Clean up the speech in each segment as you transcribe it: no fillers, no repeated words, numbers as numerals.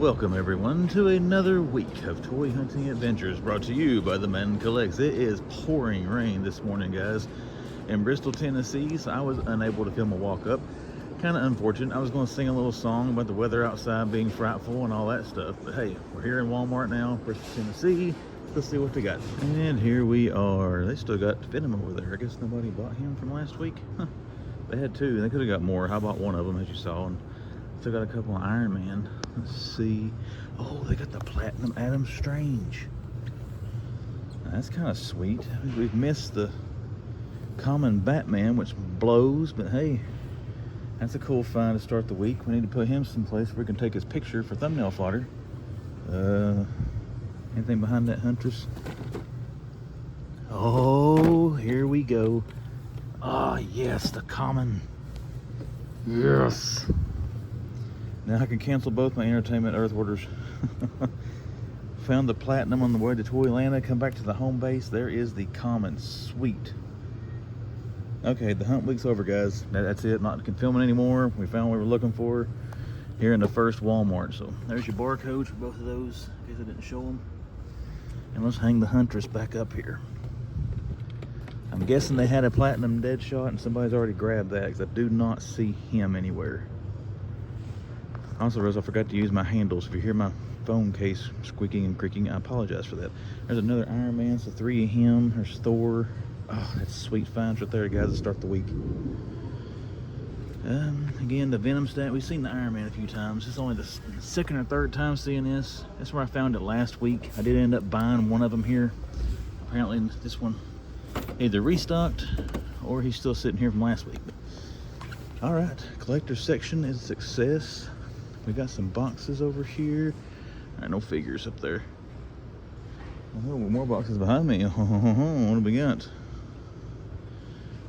Welcome everyone to another week of toy hunting adventures brought to you by the Man Collects. It is pouring rain this morning, guys, in Bristol, Tennessee, so I was unable to film a walk up. Kind of unfortunate. I was going to sing a little song about the weather outside being frightful and all that stuff, but hey, we're here in Walmart now, Bristol, Tennessee. Let's see what they got. And here we are. They still got Venom over there. I guess nobody bought him from last week. Huh. They had two. They could have got more. I bought one of them, as you saw, and still got a couple of Iron Man. Let's see. Oh, they got the Platinum Adam Strange. That's kind of sweet. We've missed the common Batman, which blows, but hey, that's a cool find to start the week. We need to put him someplace where we can take his picture for thumbnail fodder. Anything behind that Huntress? Oh, here we go. Ah, yes, the common. Yes. Now I can cancel both my Entertainment Earth orders. Found the Platinum on the way to Toyland. Come back to the home base. There is the common. Sweet. Okay, the hunt week's over, guys. That's it. Not filming anymore. We found what we were looking for here in the first Walmart. So there's your barcodes for both of those, in case I didn't show them. And let's hang the Huntress back up here. I'm guessing they had a Platinum dead shot and somebody's already grabbed that, because I do not see him anywhere. Also, Rose, I forgot to use my handles. If you hear my phone case squeaking and creaking, I apologize for that. There's another Iron Man, so 3 of him. There's Thor. Oh, that's sweet finds right there, guys, to start the week. Again, the Venom stat. We've seen the Iron Man a few times. It's only the second or third time seeing this. That's where I found it last week. I did end up buying one of them here. Apparently, this one either restocked or he's still sitting here from last week. All right, collector section is a success. We got some boxes over here. All right, no figures up there. Oh, more boxes behind me. What do we got?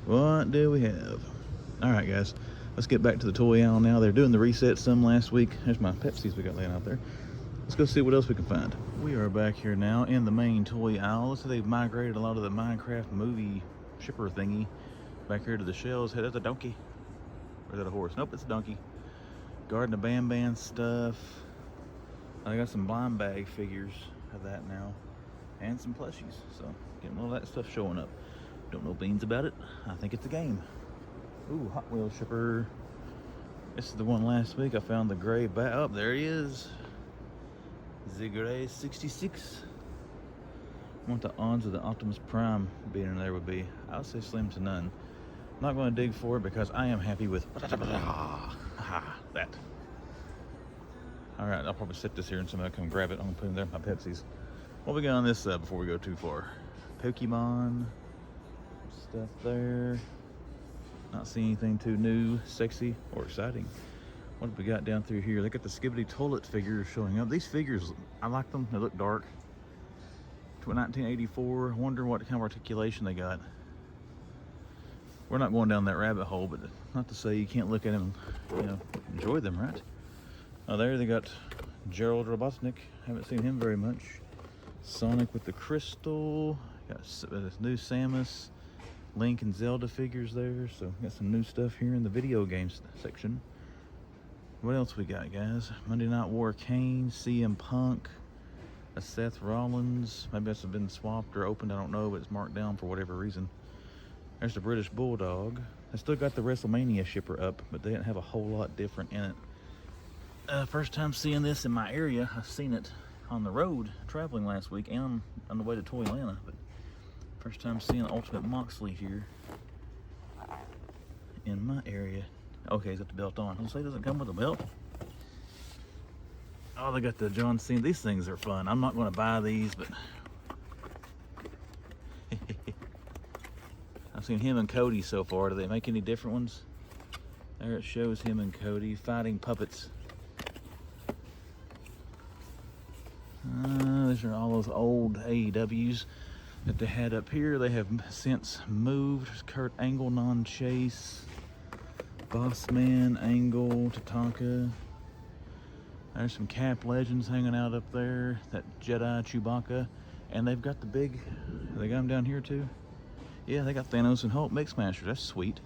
What do we have? All right, guys, let's get back to the toy aisle now. They're doing the reset some last week. There's my Pepsis we got laying out there. Let's go see what else we can find. We are back here now in the main toy aisle. Looks like they've migrated a lot of the Minecraft movie shipper thingy back here to the shelves. Hey, that's a donkey. Or is that a horse? Nope, it's a donkey. Garden of Bam stuff. I got some blind bag figures of that now. And some plushies. So, getting all that stuff showing up. Don't know beans about it. I think it's a game. Ooh, Hot Wheels shipper. This is the one last week. I found the gray bat. Oh, there he is. The gray 66. I want the odds of the Optimus Prime being in there would be. I would say slim to none. I'm not going to dig for it because I am happy with that. All right, I'll probably set this here and somebody will come grab it. I'm going to put in there my Pepsis. What we got on this before we go too far? Pokemon stuff there. Not seeing anything too new, sexy, or exciting. What have we got down through here? They got the Skibbity Toilet figures showing up. These figures, I like them. They look dark. 1984. I wonder what kind of articulation they got. We're not going down that rabbit hole, but not to say you can't look at them and, you know, enjoy them, right? Oh, there they got Gerald Robotnik. Haven't seen him very much. Sonic with the crystal. Got this new Samus, Link and Zelda figures there. So got some new stuff here in the video games section. What else we got, guys? Monday Night War Kane, CM Punk, a Seth Rollins. Maybe that's been swapped or opened, I don't know, but it's marked down for whatever reason. There's the British Bulldog. I still got the WrestleMania shipper up, but they didn't have a whole lot different in it. First time seeing this in my area. I've seen it on the road traveling last week and on the way to Toylanta, but first time seeing Ultimate Moxley here in my area. Okay, he's got the belt on. I'll say, doesn't come with a belt. Oh, they got the John Cena. These things are fun. I'm not going to buy these, but I've seen him and Cody so far. Do they make any different ones? There it shows him and Cody fighting puppets. These are all those old AEWs that they had up here. They have since moved. There's Kurt Angle, non-chase. Bossman, Angle, Tatanka. There's some Cap Legends hanging out up there. That Jedi Chewbacca. And they've got the big, they got them down here too. Yeah, they got Thanos and Hulk Mixmaster. That's sweet.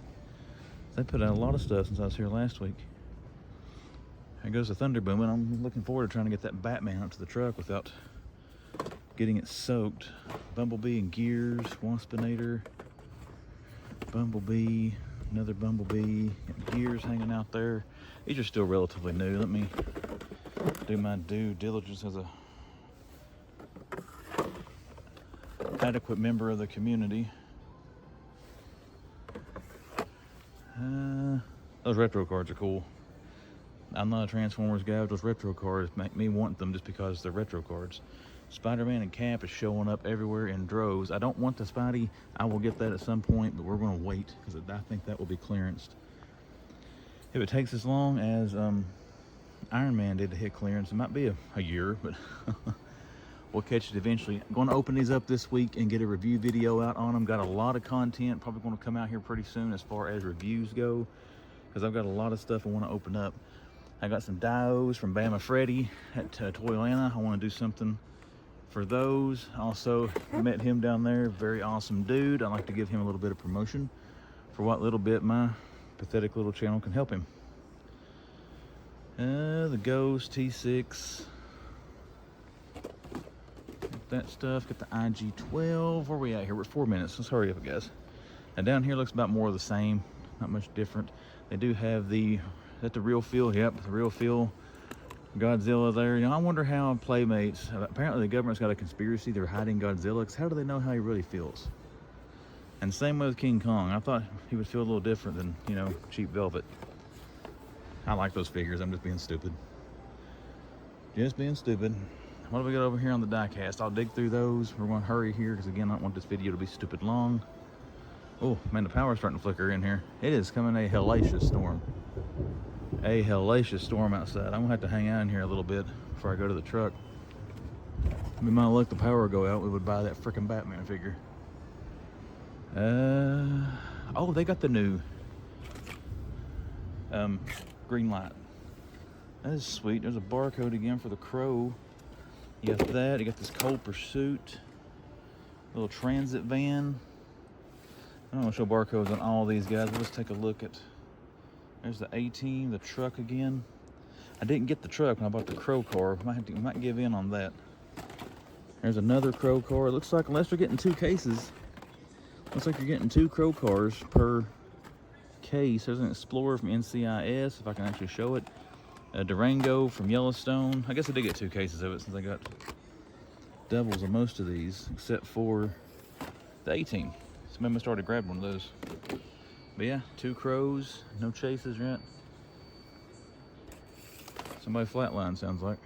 They put out a lot of stuff since I was here last week. There goes the thunder booming. I'm looking forward to trying to get that Batman up to the truck without getting it soaked. Bumblebee and gears, Waspinator, Bumblebee, another Bumblebee, got gears hanging out there. These are still relatively new. Let me do my due diligence as a adequate member of the community. Those retro cards are cool. I'm not a Transformers guy, but those retro cards make me want them just because they're retro cards. Spider-Man and Cap is showing up everywhere in droves. I don't want the Spidey. I will get that at some point, but we're going to wait because I think that will be clearanced. If it takes as long as Iron Man did to hit clearance, it might be a year, but we'll catch it eventually. I'm going to open these up this week and get a review video out on them. Got a lot of content probably going to come out here pretty soon as far as reviews go, because I've got a lot of stuff I want to open up. I got some GIJoes from Bama Freddy at Toyland. I want to do something for those. Also met him down there, very awesome dude. I'd like to give him a little bit of promotion for what little bit my pathetic little channel can help him. The Ghost T6, that stuff. Got the IG-12. Where are we at here? We're at 4 minutes. Let's hurry up, guys. And down here looks about more of the same, not much different. They do have the, is that the real feel? Yep, the real feel Godzilla there. You know, I wonder how Playmates, apparently the government's got a conspiracy. They're hiding Godzilla, because how do they know how he really feels? And same with King Kong. I thought he would feel a little different than, you know, cheap velvet. I like those figures. I'm just being stupid. Just being stupid. What do we got over here on the diecast? I'll dig through those. We're going to hurry here because, again, I don't want this video to be stupid long. Oh, man, the power's starting to flicker in here. It is coming a hellacious storm. A hellacious storm outside. I'm going to have to hang out in here a little bit before I go to the truck. We might let the power go out. We would buy that freaking Batman figure. Oh, they got the new green light. That is sweet. There's a barcode again for the Crow. You got that. You got this Cold Pursuit, little transit van. I don't want to show barcodes on all these guys. Let's take a look at. There's the A-Team, the truck again. I didn't get the truck when I bought the Crow car. Might give in on that. There's another Crow car. It looks like, unless you're getting 2 cases, looks like you're getting 2 Crow cars per case. There's an Explorer from NCIS, if I can actually show it. A Durango from Yellowstone. I guess I did get 2 cases of it since I got doubles of most of these, except for the A-Team. So maybe I started grabbing one of those. But yeah, 2 Crows, no chases yet. Somebody flatline, sounds like.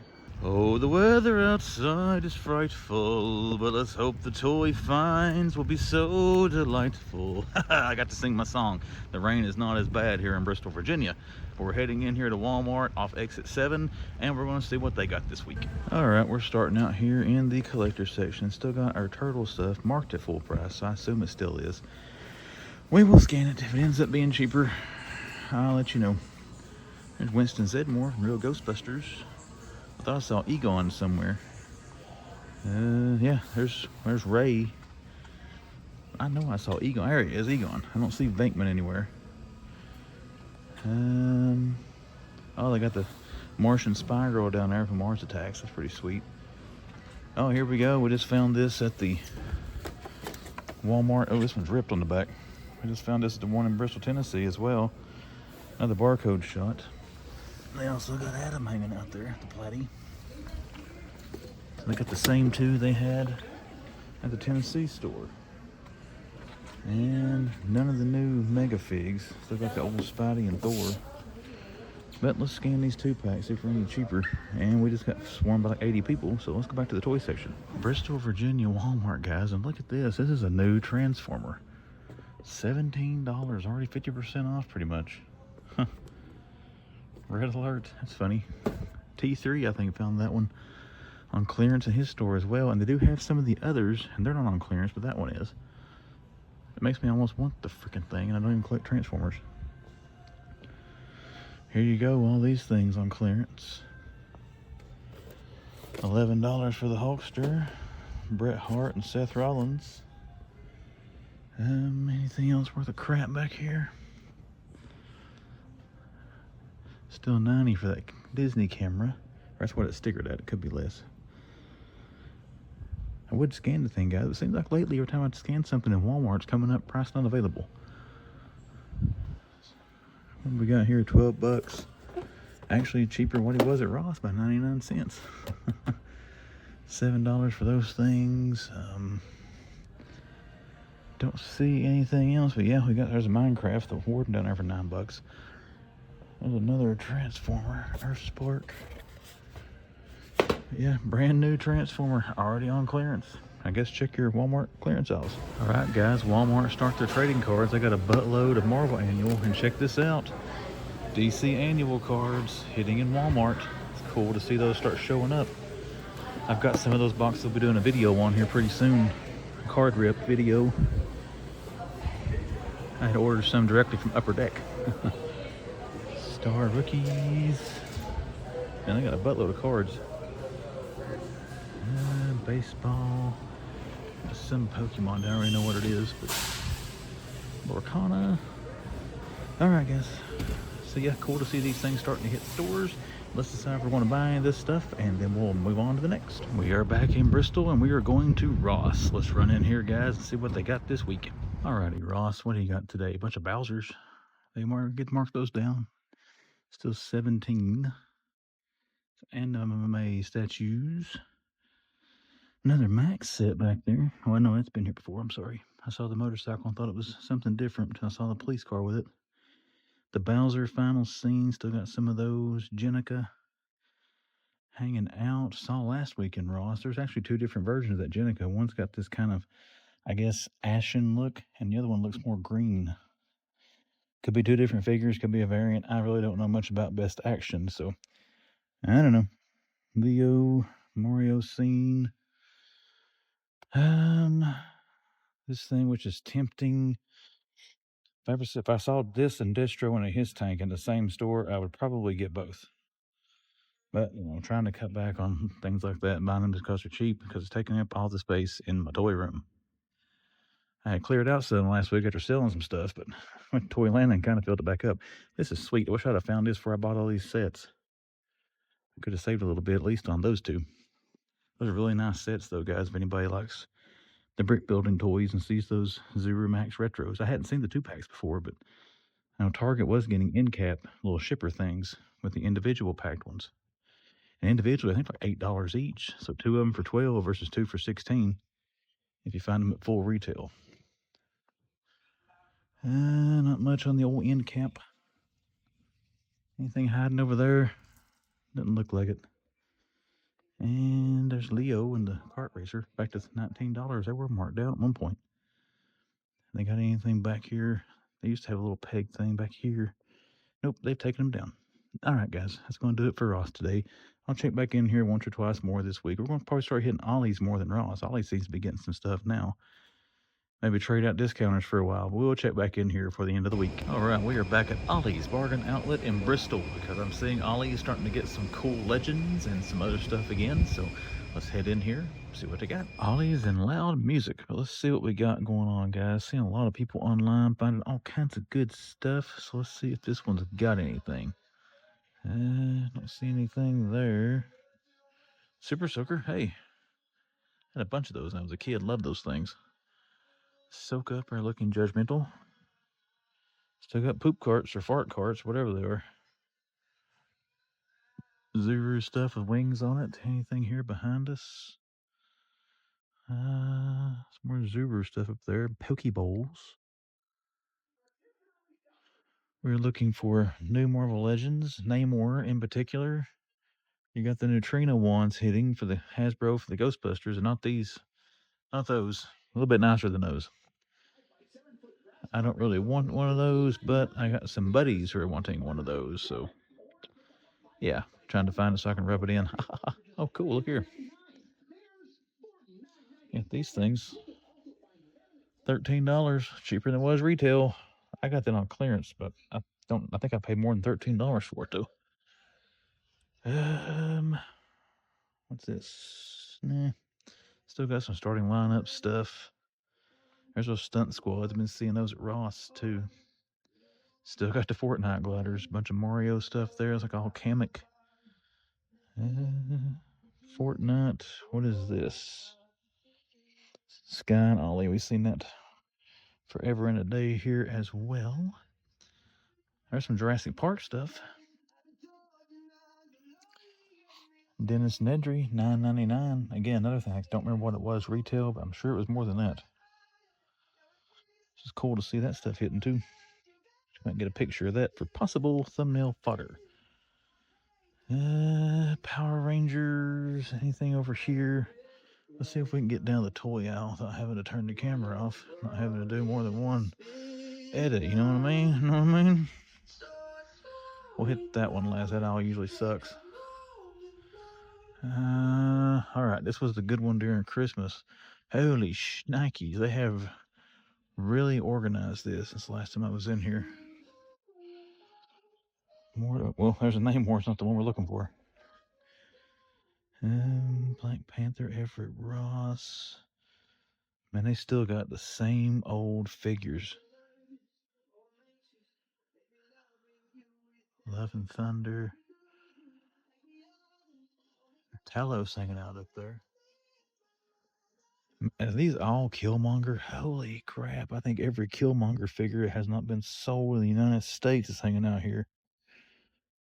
Oh, the weather outside is frightful, but let's hope the toy finds will be so delightful. I got to sing my song. The rain is not as bad here in Bristol, Virginia. We're heading in here to Walmart off exit 7, and we're going to see what they got this week. All right, we're starting out here in the collector section. Still got our turtle stuff marked at full price, so I assume it still is. We will scan it. If it ends up being cheaper, I'll let you know. There's Winston Zedmore from Real Ghostbusters. I thought I saw Egon somewhere. Yeah, there's Ray. I know I saw Egon. There he is, Egon. I don't see Venkman anywhere. Oh, they got the Martian Spy Girl down there from Mars Attacks. That's pretty sweet. Oh, here we go. We just found this at the Walmart. Oh, this one's ripped on the back. We just found this at the one in Bristol, Tennessee as well. Another barcode shot. They also got Adam hanging out there at the Platy. So they got the same 2 they had at the Tennessee store. And none of the new Mega Figs. Still got the old Spidey and Thor. But let's scan these 2-packs, see if they're any cheaper. And we just got swarmed by like 80 people, so let's go back to the toy section. Bristol, Virginia Walmart, guys, and look at this. This is a new Transformer. $17, already 50% off pretty much. Huh. Red alert, that's funny. T3, I think, found that one on clearance in his store as well. And they do have some of the others, and they're not on clearance, but that one is. It makes me almost want the freaking thing, and I don't even collect Transformers. Here you go, all these things on clearance. $11 for the Hulkster, Bret Hart and Seth Rollins. Anything else worth a crap back here? Still 90 for that Disney camera. That's what it's stickered at. It could be less. I would scan the thing, guys. It seems like lately, every time I scan something in Walmart, it's coming up price not available. What do we got here? 12 bucks. Actually, cheaper than what it was at Ross by 99 cents. $7 for those things. Don't see anything else, but yeah, there's a Minecraft, the Warden down there for 9 bucks. There's another Transformer, Earth Spark. Yeah, brand new Transformer, already on clearance. I guess check your Walmart clearance aisles. All right, guys, Walmart start their trading cards. They got a buttload of Marvel Annual, and check this out. DC Annual cards hitting in Walmart. It's cool to see those start showing up. I've got some of those boxes we'll be doing a video on here pretty soon. A card rip video. I had ordered some directly from Upper Deck. Star Rookies. And they got a buttload of cards. Baseball. Some Pokemon. I don't really know what it is, but Lorcana. Alright, guys. So yeah, cool to see these things starting to hit stores. Let's decide if we're going to buy this stuff, and then we'll move on to the next. We are back in Bristol, and we are going to Ross. Let's run in here, guys, and see what they got this week. Alrighty, Ross, what do you got today? A bunch of Bowsers. They mark those down. Still 17. And MMA statues. Another Max set back there. Oh, no, it's been here before. I'm sorry. I saw the motorcycle and thought it was something different until I saw the police car with it. The Bowser final scene. Still got some of those. Jenica hanging out. Saw last week in Ross. There's actually 2 different versions of that Jenica. One's got this kind of, I guess, ashen look, and the other one looks more green. Could be 2 different figures. Could be a variant. I really don't know much about Best Action, so I don't know. Leo, Mario scene. This thing, which is tempting. If I saw this and Distro and a His Tank in the same store, I would probably get both. But, I'm trying to cut back on things like that and buying them because they're cheap, because it's taking up all the space in my toy room. I had cleared out some last week after selling some stuff, but went to Toyland and kind of filled it back up. This is sweet. I wish I'd have found this before I bought all these sets. I could have saved a little bit, at least on those 2. Those are really nice sets, though, guys, if anybody likes the brick building toys and sees those Zuru Max Retros. I hadn't seen the 2-packs before, but I know Target was getting end cap little shipper things with the individual packed ones. And individually, I think like $8 each. So 2 of them for 12 versus 2 for 16 if you find them at full retail. Not much on the old end cap. Anything hiding over there? Doesn't look like it. And there's Leo and the kart racer. Back to $19. They were marked down at one point. They got anything back here? They used to have a little peg thing back here. Nope, they've taken them down. All right, guys, that's going to do it for Ross today. I'll check back in here once or twice more this week. We're going to probably start hitting Ollie's more than Ross. Ollie seems to be getting some stuff now. Maybe trade out discounters for a while. But we'll check back in here for the end of the week. All right, we are back at Ollie's Bargain Outlet in Bristol, because I'm seeing Ollie's starting to get some cool legends and some other stuff again. So let's head in here, see what they got. Ollie's and loud music. But let's see what we got going on, guys. Seeing a lot of people online finding all kinds of good stuff. So let's see if this one's got anything. Don't see anything there. Super Soaker, hey. Had a bunch of those when I was a kid. Loved those things. Soak Up are looking judgmental. Still got poop carts or fart carts, whatever they are. Zuru stuff with wings on it. Anything here behind us? Some more Zuru stuff up there. Pokeballs. We're looking for new Marvel Legends. Namor in particular. You got the neutrino wands hitting for the Hasbro for the Ghostbusters, and not these. Not those. A little bit nicer than those. I don't really want one of those, but I got some buddies who are wanting one of those, so yeah, trying to find it so I can rub it in. Oh, cool, look here. Yeah, these things, $13, cheaper than it was retail. I got that on clearance, but I think I paid more than $13 for it, though. What's this? Nah, still got some starting lineup stuff. There's those stunt squads. I've been seeing those at Ross, too. Still got the Fortnite gliders. Bunch of Mario stuff there. It's like all Kamek. Fortnite. What is this? Sky and Ollie. We've seen that forever and a day here as well. There's some Jurassic Park stuff. Dennis Nedry, $9.99. Again, another thing. I don't remember what it was retail, but I'm sure it was more than that. It's just cool to see that stuff hitting too. Might get a picture of that for possible thumbnail fodder. Power Rangers. Anything over here? Let's see if we can get down the toy aisle without having to turn the camera off. Not having to do more than one edit. You know what I mean? You know what I mean? We'll hit that one last. That aisle usually sucks. All right. This was the good one during Christmas. Holy shnikes. They have really organized this since the last time I was in here. More. Well, there's a name more. It's not the one we're looking for. Black Panther, Everett Ross. Man, they still got the same old figures. Love and Thunder. Talos hanging out up there. Are these all Killmonger? Holy crap. I think every Killmonger figure that has not been sold in the United States is hanging out here.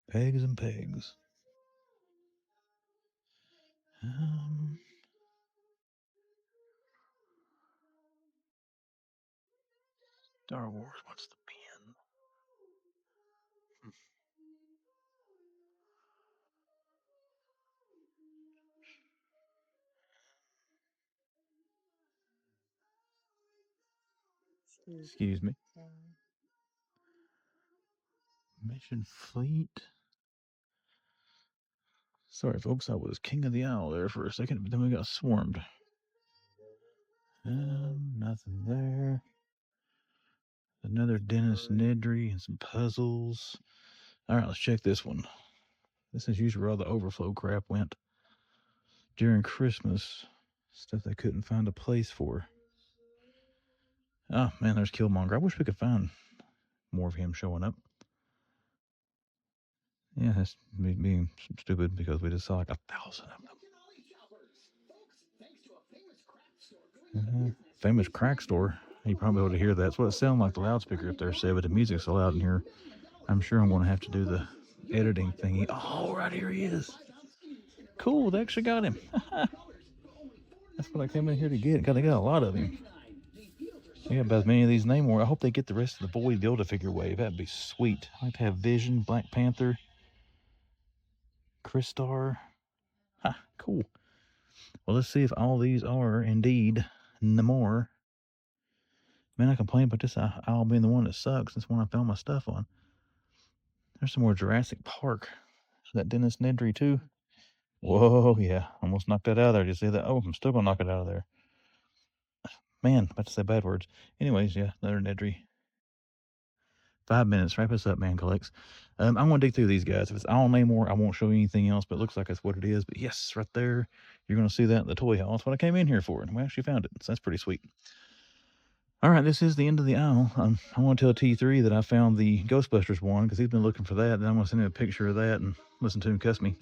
Pegs and pegs. Star Wars, what's the pin? Excuse me. Mission Fleet. Sorry, folks, I was king of the owl there for a second, but then we got swarmed. Nothing there. Another Dennis Nedry and some puzzles. All right, let's check this one. This is usually where all the overflow crap went during Christmas. Stuff they couldn't find a place for. Oh, man, there's Killmonger. I wish we could find more of him showing up. Yeah, that's me being stupid because we just saw like 1,000 of them. Famous crack store. You probably ought to hear that. That's what it sounded like the loudspeaker up there said, but the music's so loud in here. I'm sure I'm going to have to do the editing thingy. Oh, right here he is. Cool, they actually got him. That's what I came in here to get. They got a lot of him. They got about as many of these anymore. I hope they get the rest of the Boy Build-A-Figure wave. That'd be sweet. I'd like to have Vision, Black Panther, Crystar. Ha, cool. Well, let's see if all these are indeed Namor. Man, I complain about this owl being the one that sucks. That's one I found my stuff on. There's some more Jurassic Park. Is that Dennis Nedry too? Whoa, yeah. Almost knocked that out of there. Did you see that? Oh, I'm still going to knock it out of there. Man, about to say bad words. Anyways, yeah, another Nedry. 5 minutes. Wrap us up, man, collects. I'm going to dig through these guys. If it's all Namor, I won't show you anything else, but it looks like that's what it is. But yes, right there, you're going to see that in the toy haul. That's what I came in here for, and we actually found it. So that's pretty sweet. All right, this is the end of the aisle. I want to tell T3 that I found the Ghostbusters one because he's been looking for that. And I'm going to send him a picture of that and listen to him cuss me.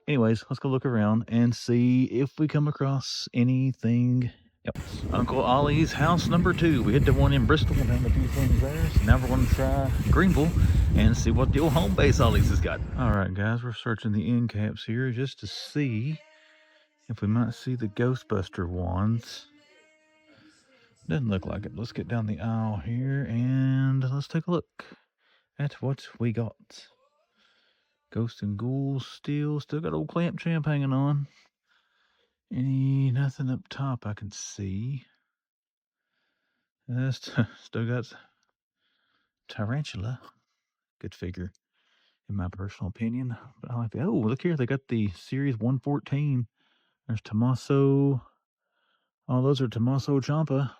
Anyways, let's go look around and see if we come across anything else. Uncle Ollie's house number 2. We hit the one in Bristol and found a few things there. So now we're going to try Greenville and see what the old home base Ollie's has got. All right, guys, we're searching the end caps here just to see if we might see the Ghostbuster ones. Doesn't look like it. Let's get down the aisle here and let's take a look at what we got. Ghost and Ghouls still got old Clamp Champ hanging on. Nothing up top I can see. Still got Tarantula. Good figure, in my personal opinion. But I like that. Oh, look here. They got the Series 114. There's Tommaso. Oh, those are Tommaso Ciampa.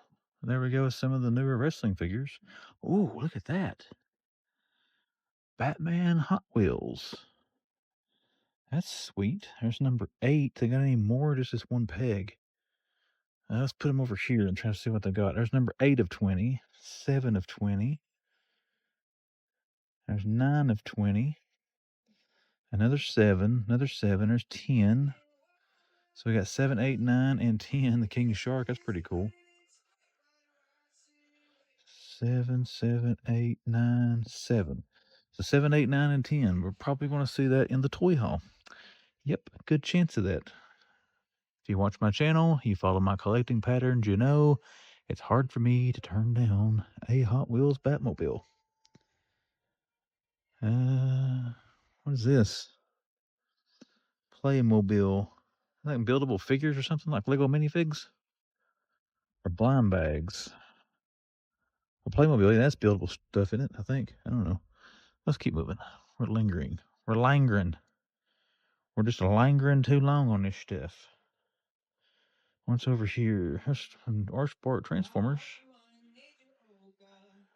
There we go. Some of the newer wrestling figures. Oh, look at that. Batman Hot Wheels. That's sweet. There's number 8. They got any more? Just this one peg. Let's put them over here and try to see what they got. There's number 8 of 20. 7 of 20. There's 9 of 20. Another 7. Another 7. There's 10. So we got 7, 8, 9, and 10. The King Shark. That's pretty cool. 7, 7, 8, 9, 7. So 7, 8, 9, and 10. We're probably going to see that in the toy haul. Yep, good chance of that. If you watch my channel, you follow my collecting patterns, you know it's hard for me to turn down a Hot Wheels Batmobile. What is this? Playmobil. Like buildable figures or something, like Lego minifigs? Or blind bags. Well, Playmobil, yeah, that's buildable stuff in it, I think. I don't know. Let's keep moving. We're lingering. We're just lingering too long on this stuff. What's over here? That's our sport Transformers.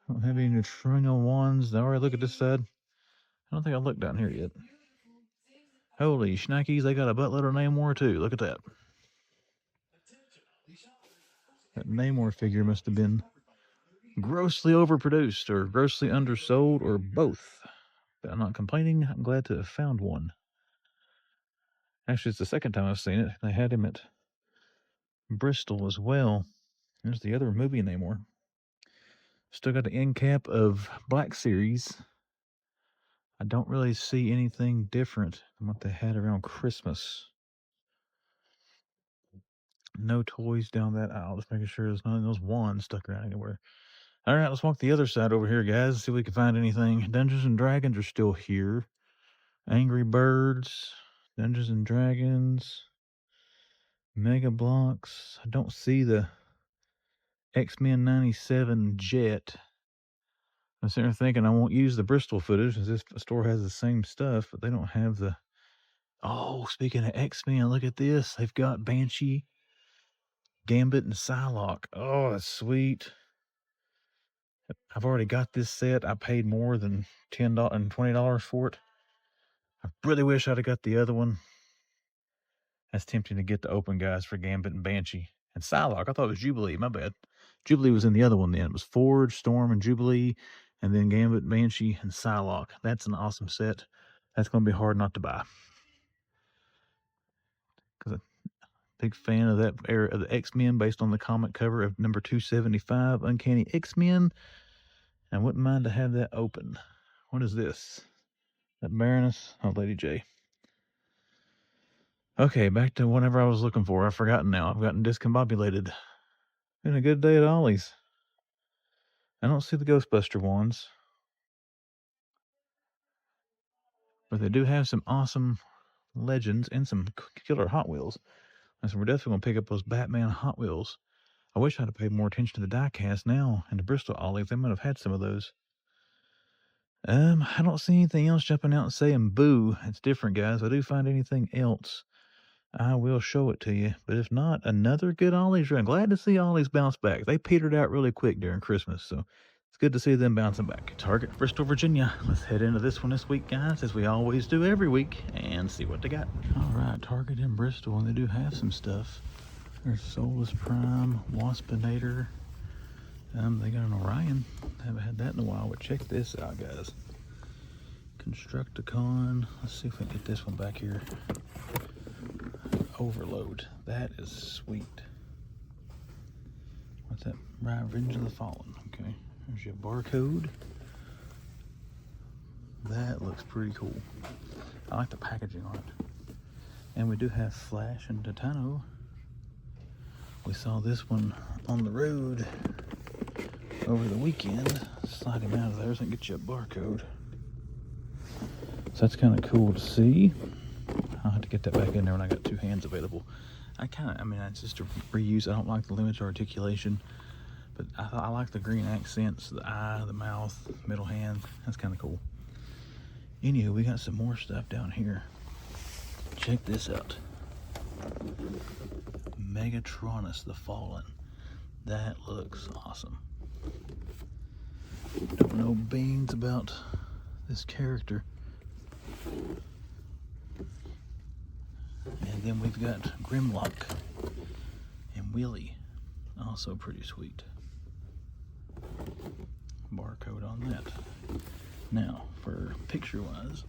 Don't have any string of ones. All right, look at this side. I don't think I looked down here yet. Holy shnikes, they got a buttload of Namor too. Look at that. That Namor figure must have been grossly overproduced or grossly undersold or both. But I'm not complaining. I'm glad to have found one. Actually, it's the second time I've seen it. They had him at Bristol as well. There's the other movie Namor. Still got the end cap of Black Series. I don't really see anything different than what they had around Christmas. No toys down that aisle. Just making sure there's none of those wands stuck around anywhere. All right, let's walk the other side over here, guys. See if we can find anything. Dungeons and Dragons are still here. Angry Birds, Dungeons and Dragons, Mega Blocks. I don't see the X-Men 97 jet. I'm sitting there thinking I won't use the Bristol footage because this store has the same stuff, but they don't have the... Oh, speaking of X-Men, look at this. They've got Banshee, Gambit, and Psylocke. Oh, that's sweet. I've already got this set. I paid more than $10 and $20 for it. I really wish I'd have got the other one. That's tempting to get the open guys for Gambit and Banshee. And Psylocke, I thought it was Jubilee. My bad. Jubilee was in the other one then. It was Forge, Storm, and Jubilee. And then Gambit, Banshee, and Psylocke. That's an awesome set. That's going to be hard not to buy. Because I'm a big fan of that era of the X-Men based on the comic cover of number 275, Uncanny X-Men. I wouldn't mind to have that open. What is this? That Baroness? Oh, Lady J. Okay, back to whatever I was looking for. I've forgotten now. I've gotten discombobulated. Been a good day at Ollie's. I don't see the Ghostbuster ones. But they do have some awesome Legends and some killer Hot Wheels. And so we're definitely going to pick up those Batman Hot Wheels. I wish I'd have paid more attention to the die-cast now in the Bristol Ollie. They might have had some of those. I don't see anything else jumping out and saying boo. It's different, guys. If I do find anything else, I will show it to you. But if not, another good Ollie's run. Glad to see Ollie's bounce back. They petered out really quick during Christmas, so it's good to see them bouncing back. Target, Bristol, Virginia. Let's head into this one this week, guys, as we always do every week, and see what they got. All right, Target in Bristol, and they do have some stuff. There's Solus Prime, Waspinator. They got an Orion. Haven't had that in a while, but check this out, guys. Constructicon. Let's see if we can get this one back here. Overload. That is sweet. What's that? Revenge of the Fallen. Okay. There's your barcode. That looks pretty cool. I like the packaging on it. And we do have Flash and Titano. We saw this one on the road over the weekend. Slide him out of there so I can get you a barcode. So that's kind of cool to see. I'll have to get that back in there when I got two hands available. It's just a reuse. I don't like the limited articulation, but I like the green accents, the eye, the mouth, middle hand. That's kind of cool. Anywho, we got some more stuff down here. Check this out. Megatronus the Fallen. That looks awesome. Don't know beans about this character. And then we've got Grimlock and Wheelie. Also pretty sweet. Barcode on that. Now, for picture-wise,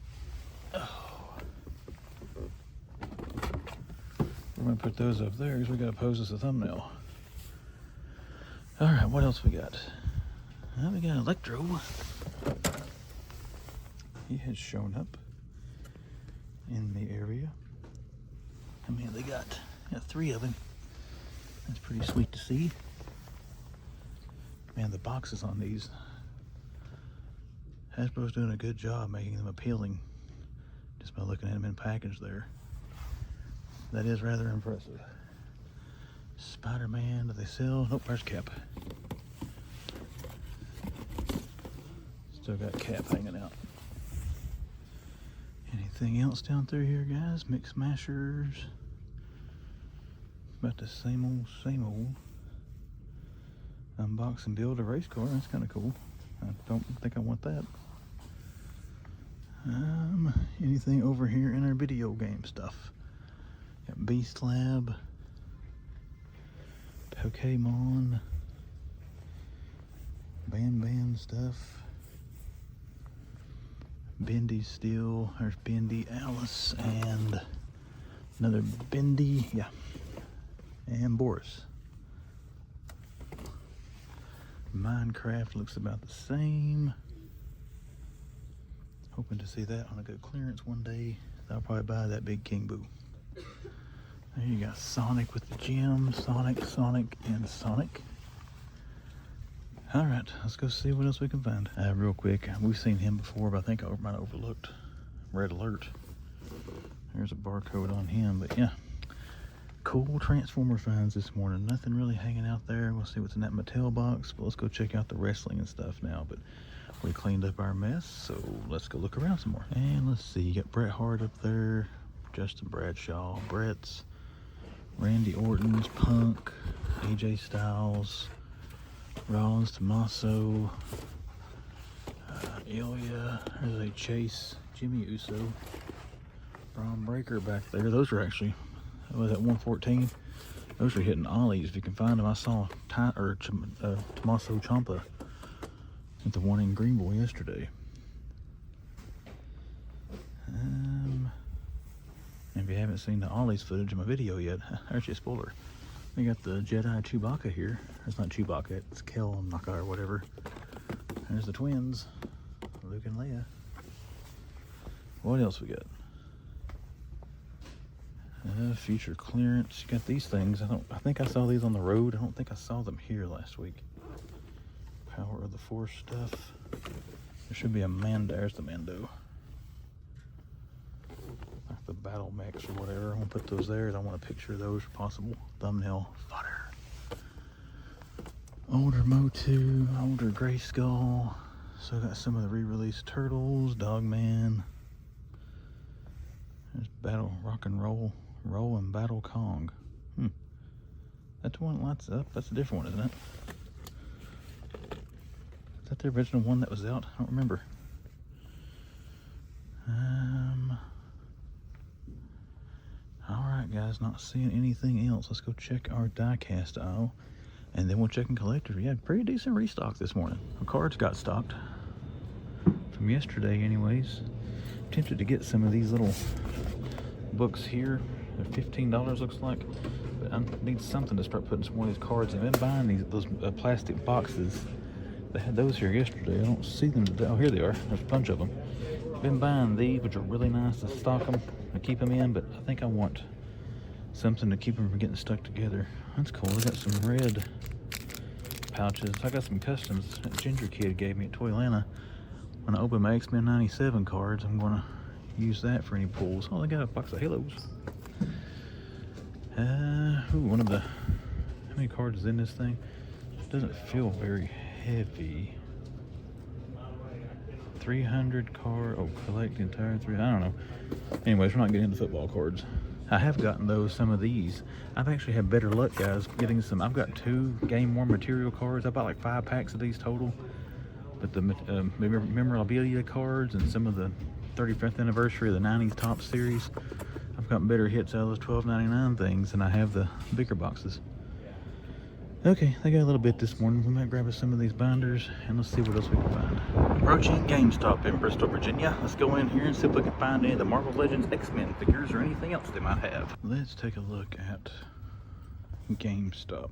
We're gonna put those up there because we gotta pose as a thumbnail. All right, what else we got? We got Electro. He has shown up in the area. I mean, they got 3 of him. That's pretty sweet to see. Man, the boxes on these, Hasbro's doing a good job making them appealing just by looking at them in package there. That is rather impressive. Spider-Man, do they sell? Nope, there's Cap. Still got Cap hanging out. Anything else down through here, guys? Mix Mashers. About the same old. Unbox and build a race car. That's kind of cool. I don't think I want that. Anything over here in our video game stuff? Got Beast Lab, Pokemon, Bam stuff. Bendy Steel. There's Bendy, Alice, and another Bendy. Yeah. And Boris. Minecraft looks about the same. Hoping to see that on a good clearance one day. I'll probably buy that big King Boo. There you got Sonic with the gem. Sonic, and Sonic. Alright, let's go see what else we can find. Real quick, we've seen him before, but I think I might have overlooked Red Alert. There's a barcode on him, but yeah. Cool Transformer finds this morning. Nothing really hanging out there. We'll see what's in that Mattel box, but let's go check out the wrestling and stuff now. But we cleaned up our mess, so let's go look around some more. And let's see, you got Bret Hart up there, Justin Bradshaw, Brett's, Randy Orton's, Punk, AJ Styles, Rollins, Tommaso, Ilya, there's a Chase, Jimmy Uso, Braun Breaker back there. Those are actually, what was that, 114? Those are hitting Ollies if you can find them. I saw Tommaso Ciampa at the one in Greenville yesterday. If you haven't seen the Ollie's footage in my video yet, actually a spoiler. We got the Jedi Chewbacca here. It's not Chewbacca, it's Kel Naka or whatever. There's the twins, Luke and Leia. What else we got? Future clearance. You got these things. I think I saw these on the road. I don't think I saw them here last week. Power of the Force stuff. There should be a Mando. There's the Mando. Like the battle mechs or whatever. I'm gonna put those there. I want a picture of those if possible. Thumbnail fodder. Older Motu, older Grayskull. So I got some of the re-released Turtles, Dogman. There's Battle Rock and Roll and Battle Kong. That's the one that lights up. That's a different one, isn't it? Is that the original one that was out? I don't remember. Alright guys, not seeing anything else. Let's go check our die-cast aisle. And then we'll check in collectors. We had pretty decent restock this morning. Our cards got stocked. From yesterday anyways. Tempted to get some of these little books here. They're $15 looks like. But I need something to start putting some more of these cards in. I've been buying those plastic boxes. They had those here yesterday. I don't see them today. Oh, here they are. There's a bunch of them. Been buying these, which are really nice to stock them and keep them in, but I think I want something to keep them from getting stuck together. That's cool. I got some red pouches. I got some customs that Ginger Kid gave me at Toylanta. When I open my X-Men 97 cards, I'm going to use that for any pulls. Oh, they got a box of Halos. One of the... How many cards is in this thing? It doesn't feel very heavy. 300 card. Oh, collect the entire 3. I don't know. Anyways, we're not getting into football cards. I have gotten some of these. I've actually had better luck, guys, getting some. I've got 2 game worn material cards. I bought like 5 packs of these total. But the memorabilia cards and some of the 35th anniversary of the 90s Top Series, I've gotten better hits out of those $12.99 things than I have the bigger boxes. Okay, they got a little bit this morning. We might grab us some of these binders and let's see what else we can find. Approaching GameStop in Bristol, Virginia. Let's go in here and see if we can find any of the Marvel Legends X-Men figures or anything else they might have. Let's take a look at GameStop.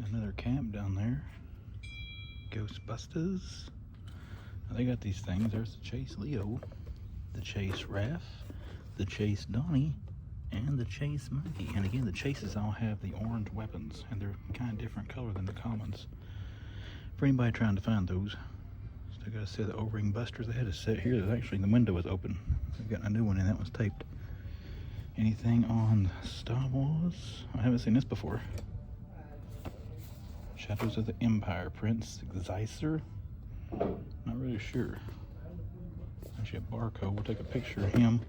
Another camp down there. Ghostbusters. Now they got these things. There's the Chase Leo, the Chase Raph, the Chase Donnie, and the Chase Monkey. And again, the Chases all have the orange weapons, and they're kind of different color than the commons. For anybody trying to find those, still got to see the O-ring busters. They had a set here that actually the window was open. They've got a new one, and that one's taped. Anything on Star Wars? I haven't seen this before. Shadows of the Empire, Prince Zeiser. Not really sure. Actually, a barcode. We'll take a picture of him.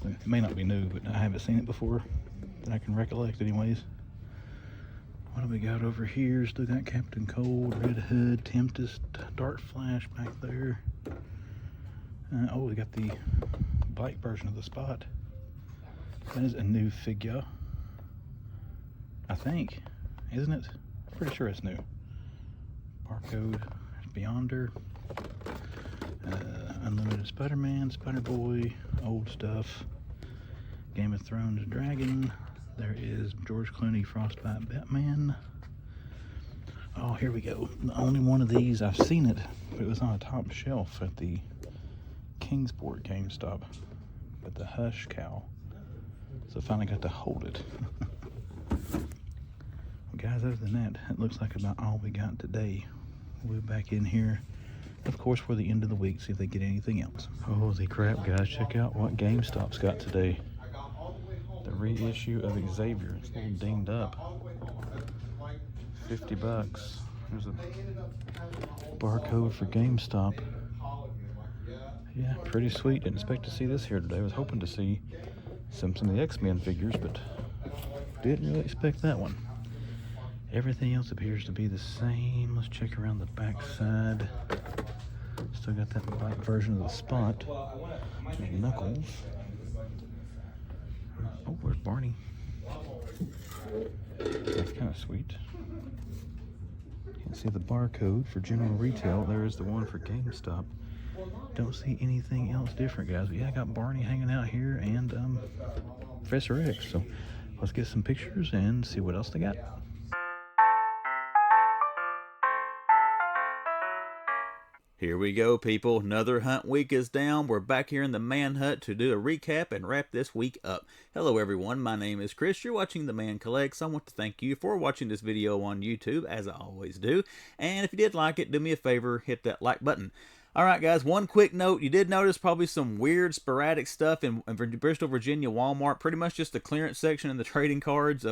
It may not be new, but I haven't seen it before that I can recollect anyways. What do we got over here? Still got Captain Cold, Red Hood, Tempest, Dark Flash back there. Oh, we got the black version of the Spot. That is a new figure, I think, isn't it? Pretty sure it's new. Barcode, Beyonder, Unlimited Spider-Man, Spider-Boy, old stuff. Game of Thrones Dragon. There is George Clooney Frostbite Batman. Oh, here we go. The only one of these, I've seen it, but it was on a top shelf at the Kingsport GameStop. But the Hush Cow. So I finally got to hold it. Guys, other than that, it looks like about all we got today. We'll be back in here, of course, for the end of the week, see if they get anything else. Holy crap, guys, check out what GameStop's got today. The reissue of Xavier. It's a little dinged up. $50. There's a barcode for GameStop. Yeah, pretty sweet. Didn't expect to see this here today. I was hoping to see some of the X-Men figures, but didn't really expect that one. Everything else appears to be the same. Let's check around the back side. Still got that black version of the Spot. There's Knuckles. Oh, where's Barney? That's kind of sweet. Can't see the barcode for general retail. There is the one for GameStop. Don't see anything else different, guys. But yeah, I got Barney hanging out here and Professor X. So let's get some pictures and see what else they got. Here we go, people. Another hunt week is down. We're back here in the Man Hut to do a recap and wrap this week up. Hello, everyone. My name is Chris. You're watching The Man Collects. I want to thank you for watching this video on YouTube, as I always do. And if you did like it, do me a favor, hit that like button. Alright guys, one quick note. You did notice probably some weird sporadic stuff in Bristol, Virginia Walmart. Pretty much just the clearance section and the trading cards.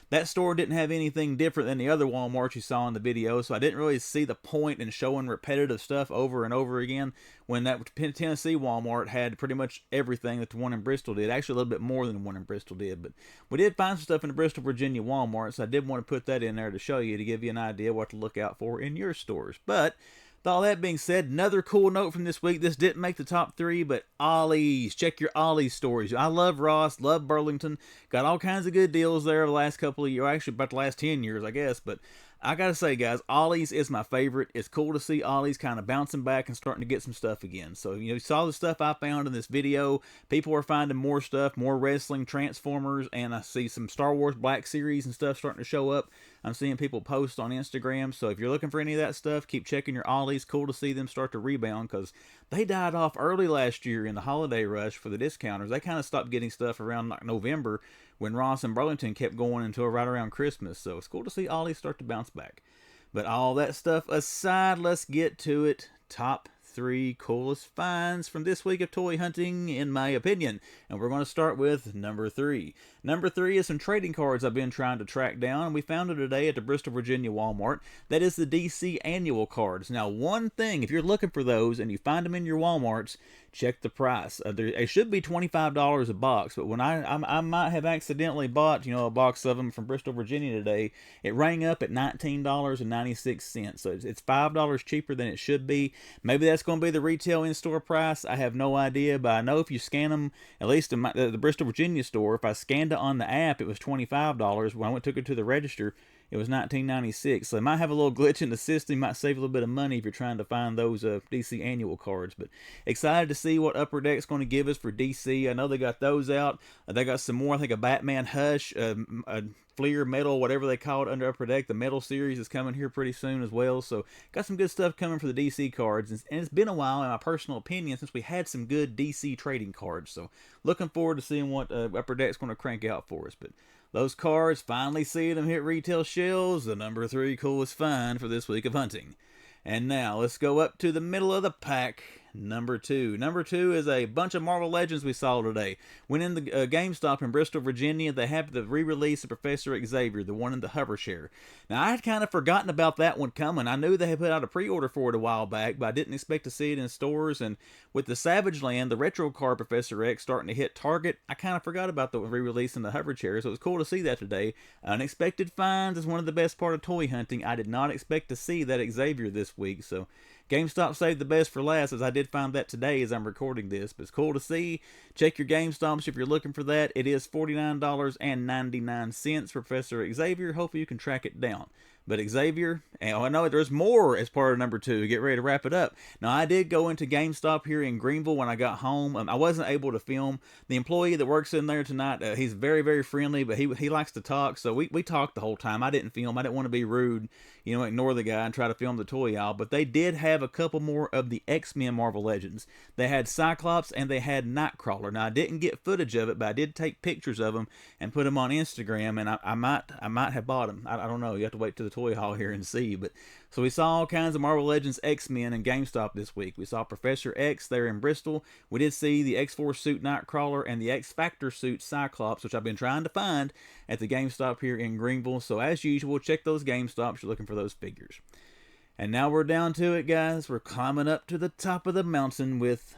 That store didn't have anything different than the other Walmarts you saw in the video, so I didn't really see the point in showing repetitive stuff over and over again when that Tennessee Walmart had pretty much everything that the one in Bristol did. Actually a little bit more than the one in Bristol did, but we did find some stuff in the Bristol, Virginia Walmart, so I did want to put that in there to show you, to give you an idea what to look out for in your stores. But with all that being said, another cool note from this week. This didn't make the top 3, but Ollie's. Check your Ollie's stores. I love Ross, love Burlington. Got all kinds of good deals there the last couple of years. Actually, about the last 10 years, I guess. But I gotta say, guys, Ollie's is my favorite. It's cool to see Ollie's kind of bouncing back and starting to get some stuff again. So, you saw the stuff I found in this video. People are finding more stuff, more wrestling, Transformers, and I see some Star Wars Black Series and stuff starting to show up. I'm seeing people post on Instagram. So if you're looking for any of that stuff, keep checking your Ollie's. Cool to see them start to rebound because they died off early last year in the holiday rush for the discounters. They kind of stopped getting stuff around like November when Ross and Burlington kept going until right around Christmas. So it's cool to see Ollie's start to bounce back. But all that stuff aside, let's get to it. Top 3 coolest finds from this week of toy hunting, in my opinion. And we're going to start with number 3. Number 3 is some trading cards I've been trying to track down, and we found it today at the Bristol, Virginia Walmart. That is the DC annual cards. Now, one thing, if you're looking for those and you find them in your Walmarts, check the price. They should be $25 a box, but when I might have accidentally bought, a box of them from Bristol, Virginia today, it rang up at $19.96. So it's $5 cheaper than it should be. Maybe that's going to be the retail in-store price, I have no idea, but I know if you scan them, at least in the Bristol, Virginia store, if I scanned it on the app, it was $25. When I took it to the register, it was $19.96. So it might have a little glitch in the system. Might save a little bit of money if you're trying to find those DC annual cards. But excited to see what Upper Deck's going to give us for DC. I know they got those out. They got some more. I think a Batman Hush, a Fleer Metal, whatever they call it under Upper Deck. The Metal series is coming here pretty soon as well. So got some good stuff coming for the DC cards. And it's been a while, in my personal opinion, since we had some good DC trading cards. So looking forward to seeing what Upper Deck's going to crank out for us. But those cards, finally seeing them hit retail shelves, the number 3 coolest find for this week of hunting. And now, let's go up to the middle of the pack, number 2. Number 2 is a bunch of Marvel Legends we saw today. Went in the GameStop in Bristol, Virginia. They have the re-release of Professor Xavier, the one in the hover chair. Now, I had kind of forgotten about that one coming. I knew they had put out a pre-order for it a while back, but I didn't expect to see it in stores. And with the Savage Land, the retro card Professor X starting to hit Target, I kind of forgot about the re-release in the hover chair, so it was cool to see that today. Unexpected finds is one of the best part of toy hunting. I did not expect to see that Xavier this week, so GameStop saved the best for last, as I did find that today as I'm recording this. But it's cool to see. Check your GameStops if you're looking for that. It is $49.99 for Professor Xavier. Hopefully you can track it down. But Xavier, and I know there's more as part of number 2. Get ready to wrap it up. Now, I did go into GameStop here in Greenville when I got home. I wasn't able to film. The employee that works in there tonight, he's very, very friendly, but he likes to talk. So we talked the whole time. I didn't film. I didn't want to be rude, ignore the guy and try to film the toy aisle. But they did have a couple more of the X-Men Marvel Legends. They had Cyclops and they had Nightcrawler. Now, I didn't get footage of it, but I did take pictures of them and put them on Instagram. And I might have bought them. I don't know. You have to wait till the toy haul here and see. But so we saw all kinds of Marvel Legends X-Men in GameStop this week. We saw Professor X there in Bristol. We did see the X-Force suit Nightcrawler and the X-Factor suit Cyclops, which I've been trying to find at the GameStop here in Greenville. So as usual, check those GameStops. You're looking for those figures. And now we're down to it, guys. We're climbing up to the top of the mountain with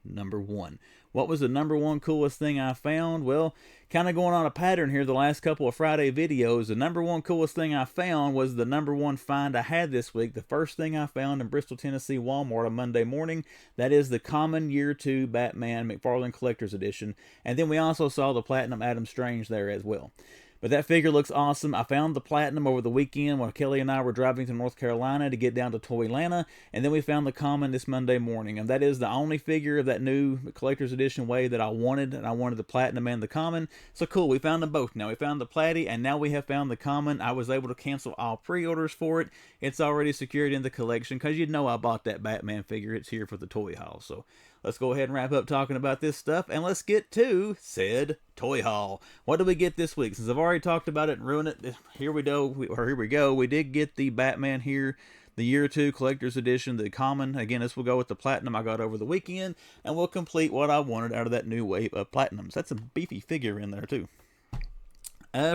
number 1. What was the number 1 coolest thing I found? Well, kind of going on a pattern here the last couple of Friday videos. The number 1 coolest thing I found was the number 1 find I had this week. The first thing I found in Bristol, Tennessee Walmart on Monday morning. That is the common Year 2 Batman McFarlane Collector's Edition. And then we also saw the Platinum Adam Strange there as well. But that figure looks awesome. I found the Platinum over the weekend when Kelly and I were driving to North Carolina to get down to Toylanta, and then we found the Common this Monday morning. And that is the only figure of that new Collector's Edition wave that I wanted, and I wanted the Platinum and the Common. So cool, we found them both now. We found the Platty, and now we have found the Common. I was able to cancel all pre-orders for it. It's already secured in the collection, because I bought that Batman figure. It's here for the toy haul. So let's go ahead and wrap up talking about this stuff, and let's get to said toy haul. What did we get this week? Since I've already talked about it and ruined it, here we go. We did get the Batman here, the Year 2 Collector's Edition, the Common. Again, this will go with the Platinum I got over the weekend, and we'll complete what I wanted out of that new wave of Platinums. That's a beefy figure in there, too.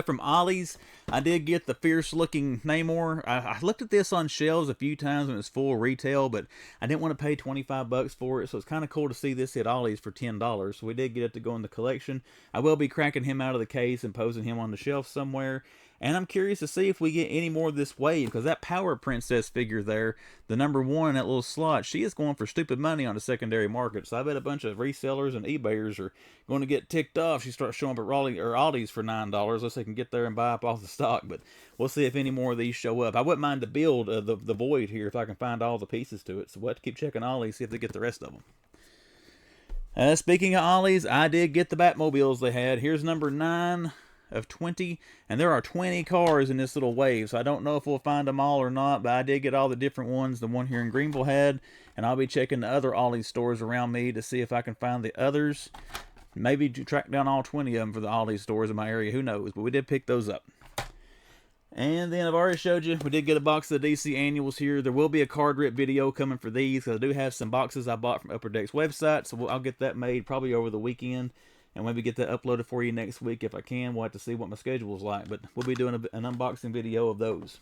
From Ollie's, I did get the fierce-looking Namor. I looked at this on shelves a few times when it was full retail, but I didn't want to pay $25 for it, so it's kind of cool to see this at Ollie's for $10. So we did get it to go in the collection. I will be cracking him out of the case and posing him on the shelf somewhere. And I'm curious to see if we get any more of this wave, because that Power Princess figure there, the number 1 in that little slot, she is going for stupid money on the secondary market. So I bet a bunch of resellers and eBayers are going to get ticked off. She starts showing up at Aldi's for $9, unless they can get there and buy up off the stock. But we'll see if any more of these show up. I wouldn't mind to build the Void here if I can find all the pieces to it. So we'll have to keep checking Ollie's, see if they get the rest of them. Speaking of Ollie's, I did get the Batmobiles they had. Here's number 9 of 20, and there are 20 cars in this little wave, so I don't know if we'll find them all or not, but I did get all the different ones the one here in Greenville had, and I'll be checking the other Ollie's stores around me to see if I can find the others. Maybe to track down all 20 of them for the Ollie's stores in my area, who knows, but we did pick those up. And then I've already showed you, we did get a box of the DC annuals here. There will be a card rip video coming for these, because I do have some boxes I bought from Upper Deck's website, so I'll get that made probably over the weekend, and maybe get that uploaded for you next week if I can. We'll have to see what my schedule is like, but we'll be doing an unboxing video of those.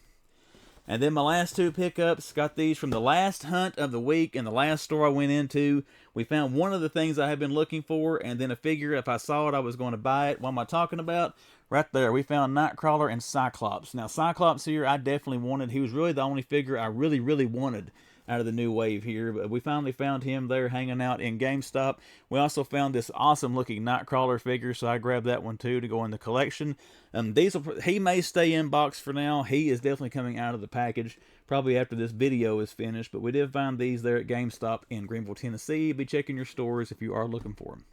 And then my last 2 pickups, got these from the last hunt of the week and the last store I went into. We found one of the things I had been looking for, and then a figure, if I saw it, I was going to buy it. What am I talking about? Right there, we found Nightcrawler and Cyclops. Now, Cyclops here, I definitely wanted. He was really the only figure I really, really wanted out of the new wave here. But we finally found him there hanging out in GameStop. We also found this awesome looking Nightcrawler figure, so I grabbed that one too to go in the collection. He may stay in box for now. He is definitely coming out of the package probably after this video is finished. But we did find these there at GameStop in Greenville, Tennessee. Be checking your stores if you are looking for them.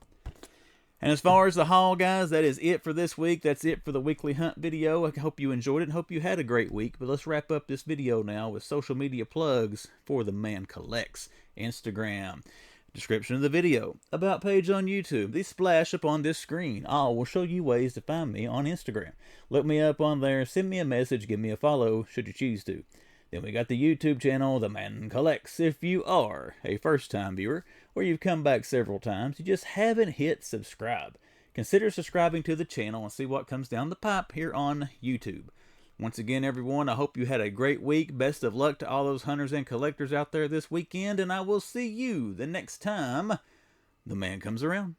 And as far as the haul, guys, that is it for this week. That's it for the weekly hunt video. I hope you enjoyed it and hope you had a great week. But let's wrap up this video now with social media plugs for the man collects. Instagram, description of the video, about page on YouTube, these splash up on this screen. All will show you ways to find me on Instagram. Look me up on there, send me a message, give me a follow should you choose to. Then we got the YouTube channel, The Man Collects. If you are a first-time viewer, or you've come back several times, you just haven't hit subscribe. Consider subscribing to the channel and see what comes down the pipe here on YouTube. Once again, everyone, I hope you had a great week. Best of luck to all those hunters and collectors out there this weekend, and I will see you the next time the man comes around.